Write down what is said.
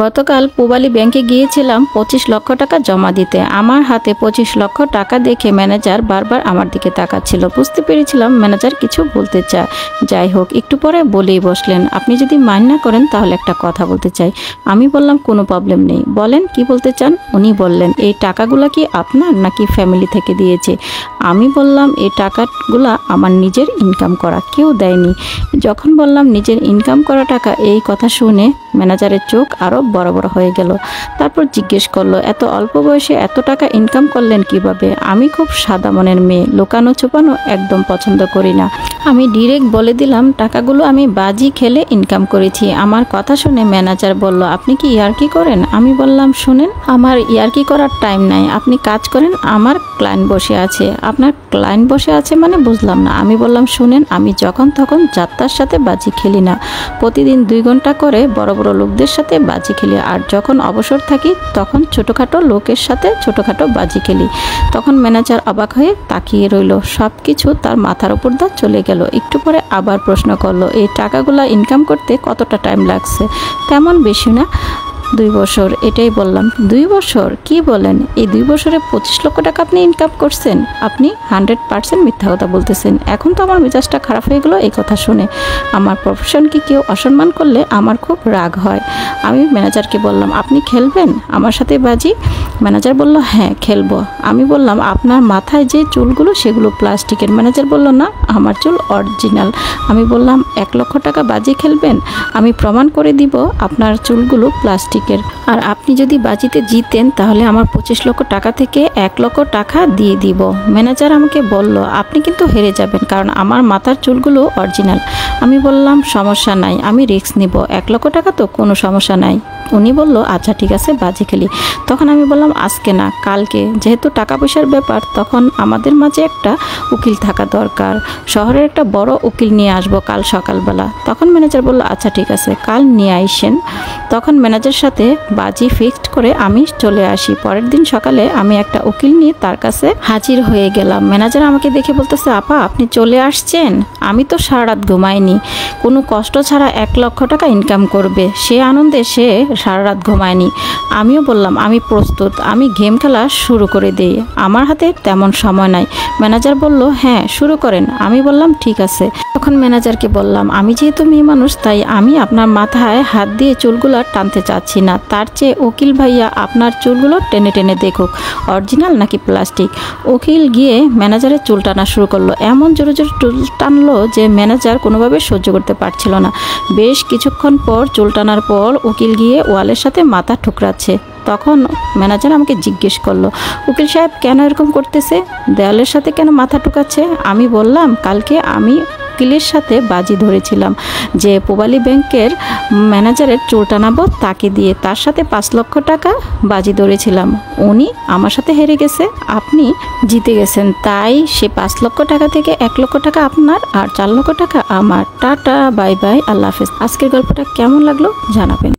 গতকাল পূবালী ব্যাংকে গিয়েছিলাম 25 লক্ষ টাকা জমা দিতে। আমার হাতে 25 লক্ষ টাকা দেখে ম্যানেজার বারবার আমার দিকে তাকাচ্ছিল। বুঝতে পেরেছিলাম ম্যানেজার কিছু বলতে চায়। যাই হোক, একটু পরে বলেই বসলেন, আপনি যদি মাইন্ড না করেন তাহলে একটা কথা বলতে চাই। আমি বললাম কোনো প্রবলেম নেই, বলেন কি বলতে চান। উনি বললেন, এই টাকাগুলো কি আপনার নাকি ফ্যামিলি থেকে দিয়েছে? আমি বললাম, এই টাকাগুলো আমার নিজের ইনকাম করা, কেউ দেয়নি। যখন বললাম নিজের ইনকাম করা টাকা, এই কথা শুনে ম্যানেজারের চোখ আরও বড় বড় হয়ে গেল। তারপর জিজ্ঞেস করলো, এত অল্প বয়সে এত টাকা ইনকাম করলেন কিভাবে? আমি খুব সাদা মনের মেয়ে, লুকানো ছুপানো একদম পছন্দ করি না। আমি ডিরেক্ট বলে দিলাম, টাকাগুলো আমি বাজি খেলে ইনকাম করেছি। আমার কথা শুনে ম্যানেজার বলল, আপনি কি ইয়ার্কি করেন? আমি বললাম, শুনেন, আমার ইয়ার্কি করার টাইম নাই, আপনি কাজ করেন, আমার ক্লায়েন্ট বসে আছে। আপনার ক্লায়েন্ট বসে আছে মানে বুঝলাম না। আমি বললাম, শুনেন, আমি যখন তখন যাত্রার সাথে বাজি খেলি না, প্রতিদিন 2 ঘন্টা করে বড় বড় লোকদের সাথে বাজি খেলি, আর যখন অবসর থাকি তখন ছোটোখাটো লোকের সাথে ছোটোখাটো বাজি খেলি। তখন ম্যানেজার অবাক হয়ে তাকিয়ে রইল। সব কিছু তার মাথার উপর দিয়ে চলে গেল। একটু পরে আবার প্রশ্ন করলো, এই টাকাগুলো ইনকাম করতে কতটা টাইম লাগছে? তেমন বেশি না, 2 বছর। এটাই বললাম, 2 বছর? কি বলেন? এই 2 বছরে 25 লক্ষ টাকা আপনি ইনকাম করছেন? আপনি 100% মিথ্যা কথা বলতেছেন। এখন তো আমার মেজাজটা খারাপ হয়ে গেলো এই কথা শুনে। আমার প্রফেশনকে কেউ অসম্মান করলে আমার খুব রাগ হয়। আমি ম্যানেজারকে বললাম, আপনি খেলবেন আমার সাথে বাজি? ম্যানেজার বলল, হ্যাঁ খেলবো। আমি বললাম, আপনার মাথায় যে চুলগুলো সেগুলো প্লাস্টিকের। ম্যানেজার বলল, না, আমার চুল অরিজিনাল। আমি বললাম, 1 লক্ষ টাকা বাজি খেলবেন? আমি প্রমাণ করে দিব আপনার চুলগুলো প্লাস্টিক। আর আপনি যদি বাজিতে জিতেন তাহলে আমার 25 লক্ষ টাকা থেকে 1 লক্ষ টাকা দিয়ে দিব। ম্যানেজার আমাকে বলল, আপনি কিন্তু হেরে যাবেন, কারণ আমার মাথার চুলগুলো অরিজিনাল। আমি বললাম, সমস্যা নাই, আমি রিস্ক নিব, 1 লক্ষ টাকা তো কোনো সমস্যা নাই। উনি বলল, আচ্ছা ঠিক আছে, বাজি খেলি। তখন আমি বললাম, আজকে না, কালকে, যেহেতু টাকা পয়সার ব্যাপার, তখন আমাদের মাঝে একটা উকিল থাকা দরকার। শহরের একটা বড় উকিল নিয়ে আসবো কাল সকালবেলা। তখন ম্যানেজার বলল, আচ্ছা ঠিক আছে, কাল নিয়ে আইসেন। তখন ম্যানেজার সাথে বাজি ফিক্সড করে আমি চলে আসি। পরের দিন সকালে আমি একটা উকিল নিয়ে তার কাছে হাজির হয়ে গেলাম। ম্যানেজার আমাকে দেখে বলতেছে, আপা আপনি চলে আসছেন? আমি তো সারা রাত ঘুমাইনি, কোনো কষ্ট ছাড়া 1 লক্ষ টাকা ইনকাম করবে, সে আনন্দে সে সারা রাত ঘুমায়নি। আমিও বললাম, আমি প্রস্তুত, আমি গেম খেলা শুরু করে দিই, আমার হাতে তেমন সময় নাই। ম্যানেজার বলল, হ্যাঁ শুরু করেন। আমি বললাম, ঠিক আছে। তখন ম্যানেজারকে বললাম, আমি যেহেতু মেয়ে মানুষ, তাই আমি আপনার মাথায় হাত দিয়ে চুলগুলো টানতে চাচ্ছি না, তার চেয়ে উকিল ভাইয়া আপনার চুলগুলো টেনে টেনে দেখুক অরিজিনাল নাকি প্লাস্টিক। উকিল গিয়ে ম্যানেজারের চুল টানা শুরু করলো। এমন জোরে জোরে চুল টানলো যে ম্যানেজার কোনোভাবে সহ্য করতে পারছিল না। বেশ কিছুক্ষণ পর চুল টানার পর উকিল গিয়ে ওয়ালের সাথে মাথা ঠুকরাচ্ছে। তখন ম্যানেজার আমাকে জিজ্ঞেস করলো, উকিল সাহেব কেন এরকম করতেছে, দেওয়ালের সাথে কেন মাথা ঠুকাচ্ছে? আমি বললাম, কালকে আমি উকিলের সাথে বাজি ধরেছিলাম যে পূবালী ব্যাংকের ম্যানেজারের চুল টানাবো তাকে দিয়ে, তার সাথে 5 লক্ষ টাকা বাজি ধরেছিলাম। উনি আমার সাথে হেরে গেছে, আপনি জিতে গেছেন, তাই সে 5 লক্ষ টাকা থেকে 1 লক্ষ টাকা আপনার আর 4 লক্ষ টাকা আমার। টাটা, বাই বাই, আল্লাহ হাফেজ। আজকের গল্পটা কেমন লাগলো জানাবেন।